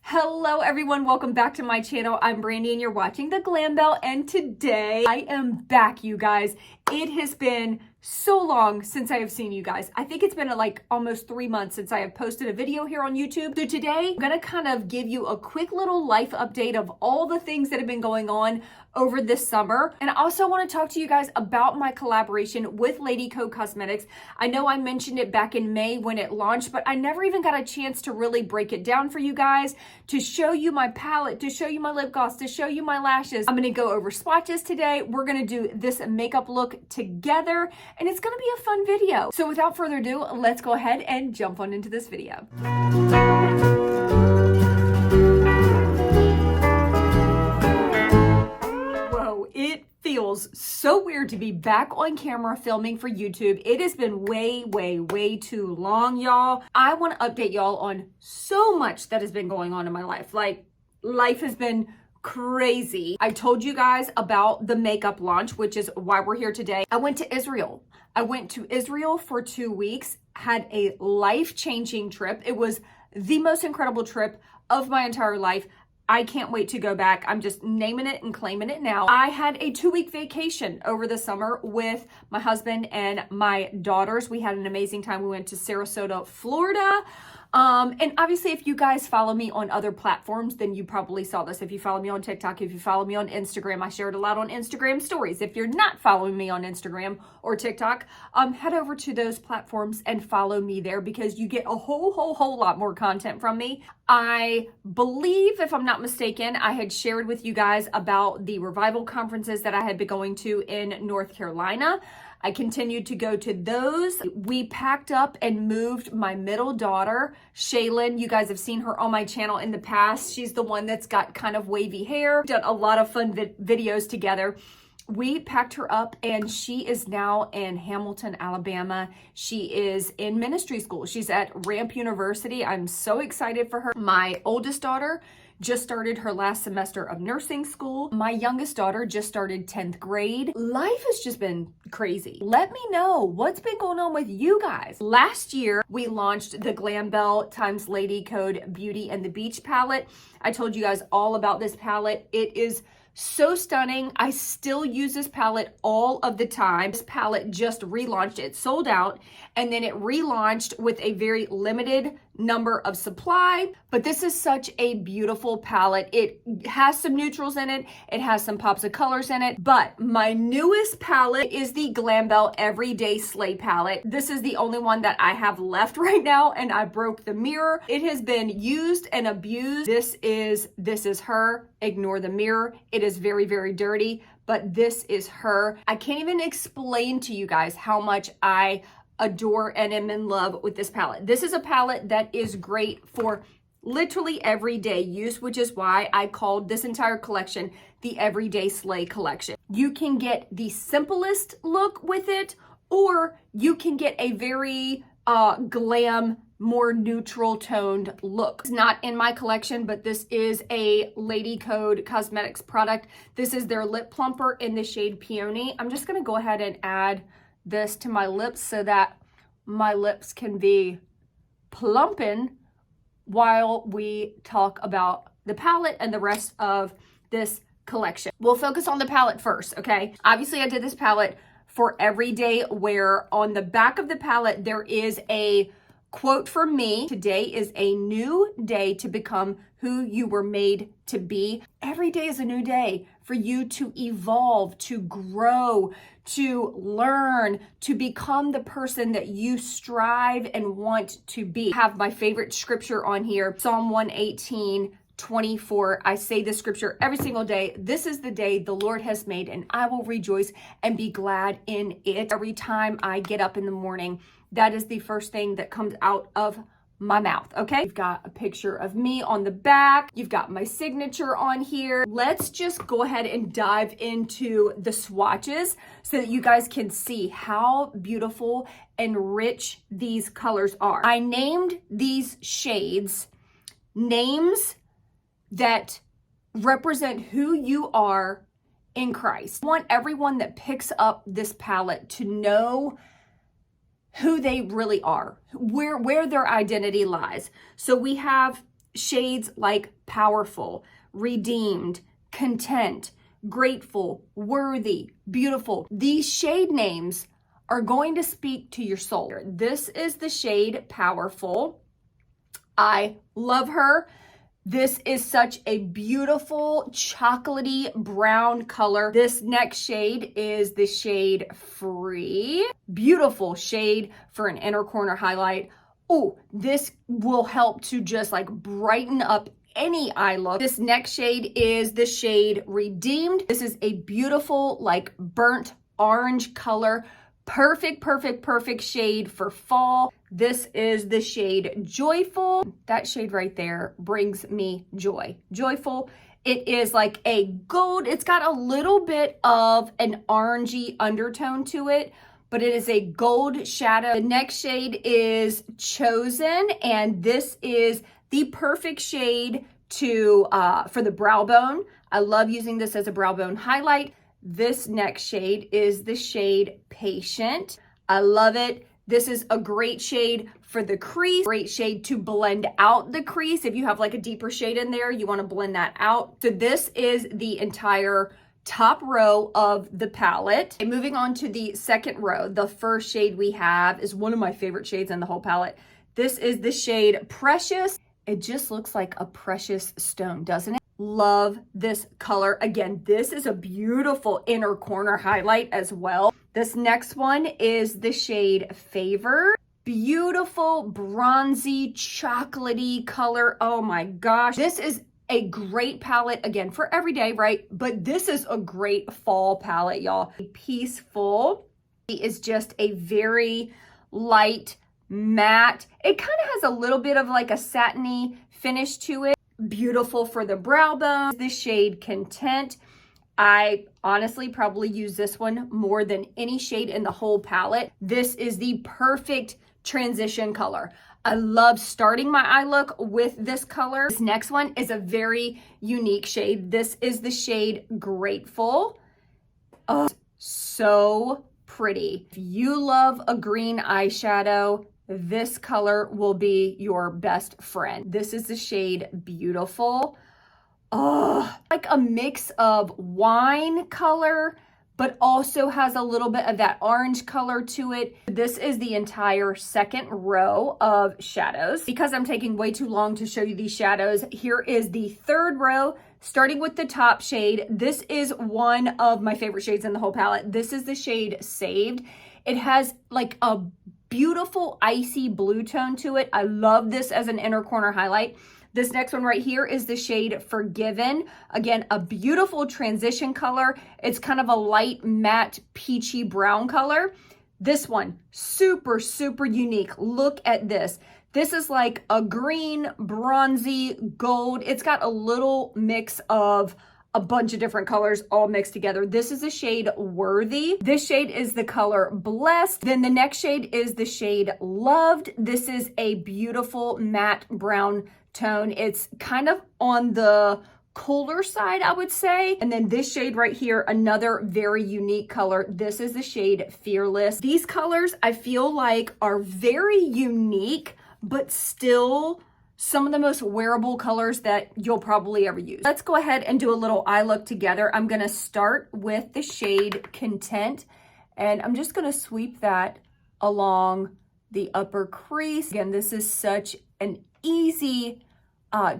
Hello everyone, welcome back to my channel. I'm Brandy and you're watching the Glam Bell, and today I am back, you guys. It has been so long since I have seen you guys. I think it's been like almost 3 months since I have posted a video here on YouTube. So today I'm gonna kind of give you a quick little life update of all the things that have been going on over this summer. And I also want to talk to you guys about my collaboration with LadyCode Cosmetics. I know I mentioned it back in May when it launched, but I never even got a chance to really break it down for you guys, to show you my palette, to show you my lip gloss, to show you my lashes. I'm gonna go over swatches today. We're gonna do this makeup look together, and it's gonna be a fun video. So without further ado, let's go ahead and jump on into this video. It feels so weird to be back on camera filming for YouTube. It has been way too long, y'all. I want to update y'all on so much that has been going on in my life. Like, life has been crazy. I told you guys about the makeup launch, which is why we're here today. I went to Israel. I went to Israel for 2 weeks, had a life-changing trip. It was the most incredible trip of my entire life. I can't wait to go back. I'm just naming it and claiming it now. I had a 2-week vacation over the summer with my husband and my daughters. We had an amazing time. We went to Sarasota, Florida. And obviously, if you guys follow me on other platforms, then you probably saw this. If you follow me on TikTok, if you follow me on Instagram, I shared a lot on Instagram stories. If you're not following me on Instagram or TikTok, head over to those platforms and follow me there, because you get a whole lot more content from me. I believe, if I'm not mistaken, I had shared with you guys about the revival conferences that I had been going to in North Carolina. I continued to go to those. We packed up and moved my middle daughter, Shaylin. You guys have seen her on my channel in the past. She's the one that's got kind of wavy hair. We've done a lot of fun videos together. We packed her up and she is now in Hamilton, Alabama. She is in ministry school. She's at Ramp University. I'm so excited for her. My oldest daughter just started her last semester of nursing school. My youngest daughter just started 10th grade. Life has just been crazy. Let me know what's been going on with you guys. Last year, we launched the Glam Bell times LadyCode Beauty and the Beach palette. I told you guys all about this palette. It is so stunning. I still use this palette all of the time. This palette just relaunched. It sold out, and then it relaunched with a very limited number of supply. But this is such a beautiful palette. It has some neutrals in it. It has some pops of colors in it. But my newest palette is the Glam Bell Everyday Sleigh palette. This is the only one that I have left right now, and I broke the mirror. It has been used and abused. This is her. Ignore the mirror. It is very dirty, but this is her. I can't even explain to you guys how much I adore and am in love with this palette. This is a palette that is great for literally everyday use, which is why I called this entire collection the Everyday Sleigh collection. You can get the simplest look with it, or you can get a very glam, more neutral toned look. It's not in my collection, but this is a LadyCode Cosmetics product. This is their lip plumper in the shade Peony. I'm just gonna go ahead and add this to my lips so that my lips can be plumping while we talk about the palette and the rest of this collection. We'll focus on the palette first, okay? Obviously, I did this palette for everyday wear. On the back of the palette, there is a quote from me: "Today is a new day to become who you were made to be." Every day is a new day for you to evolve, to grow, to learn, to become the person that you strive and want to be. I have my favorite scripture on here, Psalm 118:24. I say this scripture every single day. "This is the day the Lord has made, and I will rejoice and be glad in it." Every time I get up in the morning, that is the first thing that comes out of my mouth, okay? You've got a picture of me on the back. You've got my signature on here. Let's just go ahead and dive into the swatches so that you guys can see how beautiful and rich these colors are. I named these shades names that represent who you are in Christ. I want everyone that picks up this palette to know who they really are, where their identity lies. So we have shades like powerful, redeemed, content, grateful, worthy, beautiful. These shade names are going to speak to your soul. This is the shade Powerful. I love her. This is such a beautiful chocolatey brown color. This next shade is the shade Free. Beautiful shade for an inner corner highlight. Oh, this will help to just like brighten up any eye look. This next shade is the shade Redeemed. This is a beautiful like burnt orange color. Perfect, perfect, perfect shade for fall. This is the shade Joyful. That shade right there brings me joy. Joyful. It is like a gold. It's got a little bit of an orangey undertone to it, but it is a gold shadow. The next shade is Chosen, and this is the perfect shade to for the brow bone. I love using this as a brow bone highlight. This next shade is the shade Patient. I love it. This is a great shade for the crease, great shade to blend out the crease. If you have like a deeper shade in there, you want to blend that out. So this is the entire top row of the palette. And moving on to the second row, the first shade we have is one of my favorite shades in the whole palette. This is the shade Precious. It just looks like a precious stone, doesn't it? Love this color. Again, this is a beautiful inner corner highlight as well. This next one is the shade Favor. Beautiful bronzy chocolatey color. Oh my gosh. This is a great palette again for every day, right? But this is a great fall palette, y'all. Peaceful. It is just a very light matte. It kind of has a little bit of like a satiny finish to it. Beautiful for the brow bone. The shade Content. I honestly probably use this one more than any shade in the whole palette. This is the perfect transition color. I love starting my eye look with this color. This next one is a very unique shade. This is the shade Grateful. Oh, so pretty. If you love a green eyeshadow, this color will be your best friend. This is the shade Beautiful. Oh, like a mix of wine color, but also has a little bit of that orange color to it. This is the entire second row of shadows. Because I'm taking way too long to show you these shadows, here is the third row, starting with the top shade. This is one of my favorite shades in the whole palette. This is the shade Saved. It has like a beautiful icy blue tone to it. I love this as an inner corner highlight. This next one right here is the shade Forgiven. Again, a beautiful transition color. It's kind of a light matte peachy brown color. This one, super, super unique. Look at this. This is like a green, bronzy, gold. It's got a little mix of a bunch of different colors all mixed together. This is the shade Worthy. This shade is the color Blessed. Then the next shade is the shade Loved. This is a beautiful matte brown tone. It's kind of on the cooler side, I would say. And then this shade right here, another very unique color. This is the shade Fearless. These colors I feel like are very unique, but still some of the most wearable colors that you'll probably ever use. Let's go ahead and do a little eye look together. I'm gonna start with the shade Content, and I'm just gonna sweep that along the upper crease. Again, this is such an easy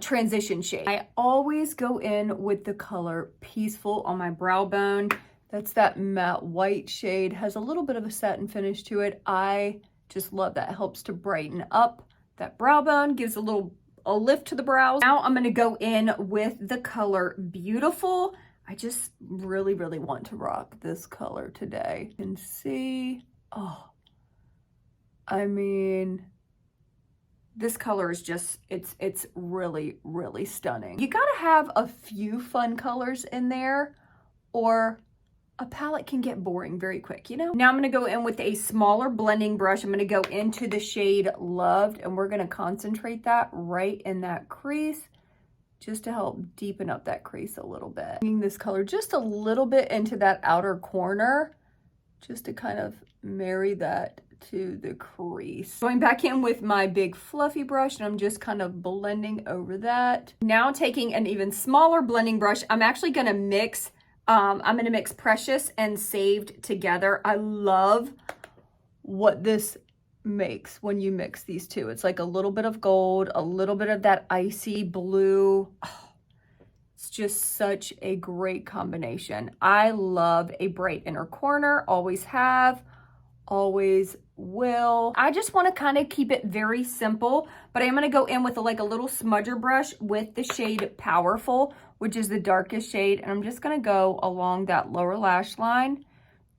transition shade. I always go in with the color Peaceful on my brow bone. That's that matte white shade, has a little bit of a satin finish to it. I just love that. It helps to brighten up that brow bone, gives a lift to the brows. Now I'm gonna go in with the color Beautiful. I just really, really want to rock this color today. You can see, oh, I mean, this color is just, it's really, really stunning. You gotta have a few fun colors in there or a palette can get boring very quick, you know? Now I'm gonna go in with a smaller blending brush. I'm gonna go into the shade Loved, and we're gonna concentrate that right in that crease just to help deepen up that crease a little bit. Bringing this color just a little bit into that outer corner just to kind of marry that to the crease. Going back in with my big fluffy brush, and I'm just kind of blending over that. Now taking an even smaller blending brush, I'm actually gonna mix, I'm gonna mix Precious and Saved together. I love what this makes when you mix these two. It's like a little bit of gold, a little bit of that icy blue. Oh, it's just such a great combination. I love a bright inner corner, always have, always will. I just want to kind of keep it very simple, but I'm going to go in with like a little smudger brush with the shade Powerful, which is the darkest shade. And I'm just going to go along that lower lash line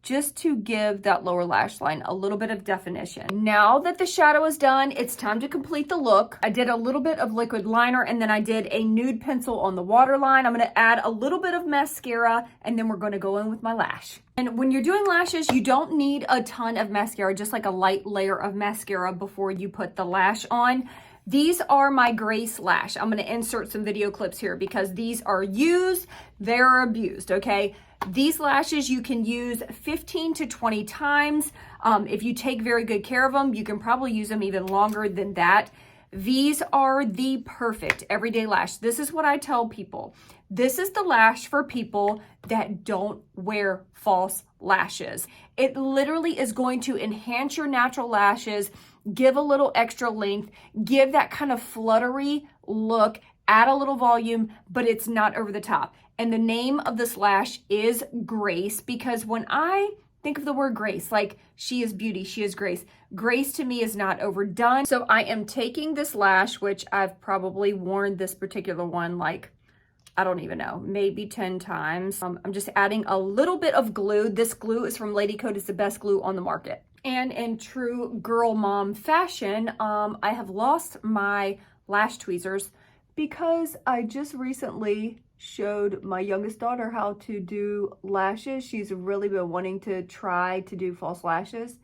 just to give that lower lash line a little bit of definition. Now that the shadow is done, it's time to complete the look. I did a little bit of liquid liner and then I did a nude pencil on the waterline. I'm gonna add a little bit of mascara and then we're gonna go in with my lash. And when you're doing lashes, you don't need a ton of mascara, just like a light layer of mascara before you put the lash on. These are my Grace Lash. I'm gonna insert some video clips here because these are used, they're abused, okay? These lashes you can use 15 to 20 times. If you take very good care of them, you can probably use them even longer than that. These are the perfect everyday lash. This is what I tell people. This is the lash for people that don't wear false lashes. It literally is going to enhance your natural lashes, give a little extra length, give that kind of fluttery look, add a little volume, but it's not over the top. And the name of this lash is Grace because when I think of the word grace, like she is beauty, she is grace. Grace to me is not overdone. So I am taking this lash, which I've probably worn this particular one like, I don't even know, maybe 10 times. I'm just adding a little bit of glue. This glue is from LadyCode. It's the best glue on the market. And in true girl mom fashion, I have lost my lash tweezers because I just recently showed my youngest daughter how to do lashes. She's really been wanting to try to do false lashes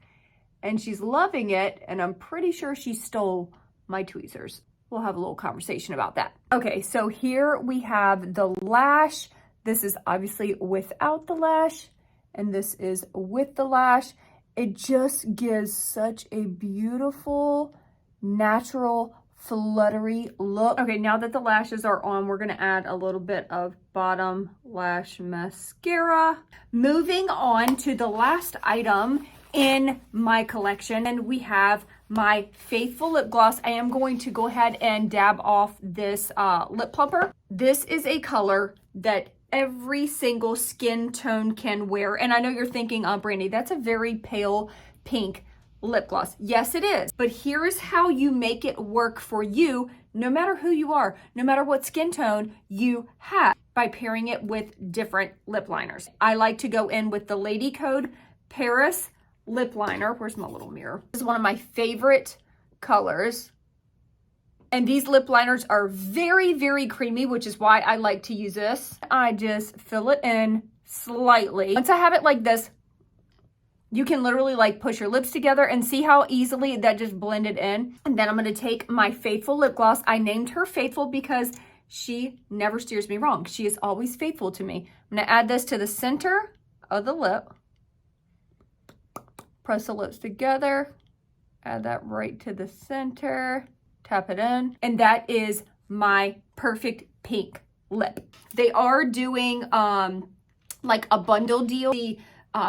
and she's loving it. And I'm pretty sure she stole my tweezers. We'll have a little conversation about that. Okay, so here we have the lash. This is obviously without the lash and this is with the lash. It just gives such a beautiful, natural, fluttery look. Okay, now that the lashes are on, we're gonna add a little bit of bottom lash mascara. Moving on to the last item in my collection, and we have my Faithful lip gloss. I am going to go ahead and dab off this lip plumper. This is a color that every single skin tone can wear. And I know you're thinking, Brandy, that's a very pale pink lip gloss. Yes, it is. But here is how you make it work for you, no matter who you are, no matter what skin tone you have, by pairing it with different lip liners. I like to go in with the LadyCode Paris lip liner. Where's my little mirror? This is one of my favorite colors. And these lip liners are very, very creamy, which is why I like to use this. I just fill it in slightly. Once I have it like this, you can literally like push your lips together and see how easily that just blended in. And then I'm going to take my Faithful lip gloss. I named her Faithful because she never steers me wrong. She is always faithful to me. I'm going to add this to the center of the lip. Press the lips together. Add that right to the center. Tap it in. And that is my perfect pink lip. They are doing like a bundle deal. The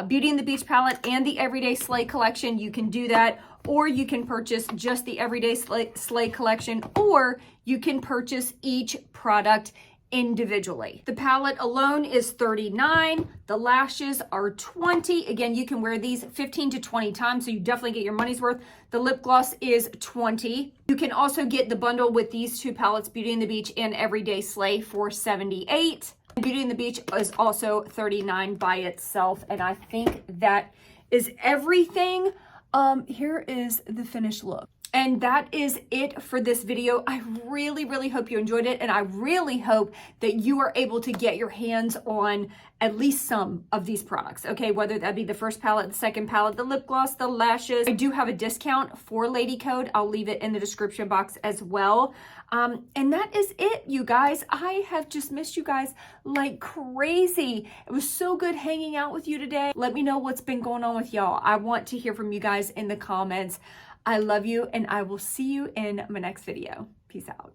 Beauty and the Beach palette and the Everyday Sleigh collection, you can do that, or you can purchase just the Everyday Sleigh collection, or you can purchase each product individually. The palette alone is $39. The lashes are $20. Again, you can wear these 15 to 20 times, so you definitely get your money's worth. The lip gloss is $20. You can also get the bundle with these two palettes, Beauty and the Beach and Everyday Sleigh, for $78. Beauty and the Beach is also $39 by itself, and I think that is everything. Here is the finished look. And that is it for this video. I really, really hope you enjoyed it. And I really hope that you are able to get your hands on at least some of these products, okay? Whether that be the first palette, the second palette, the lip gloss, the lashes. I do have a discount for LadyCode. I'll leave it in the description box as well. And that is it, you guys. I have just missed you guys like crazy. It was so good hanging out with you today. Let me know what's been going on with y'all. I want to hear from you guys in the comments. I love you, and I will see you in my next video. Peace out.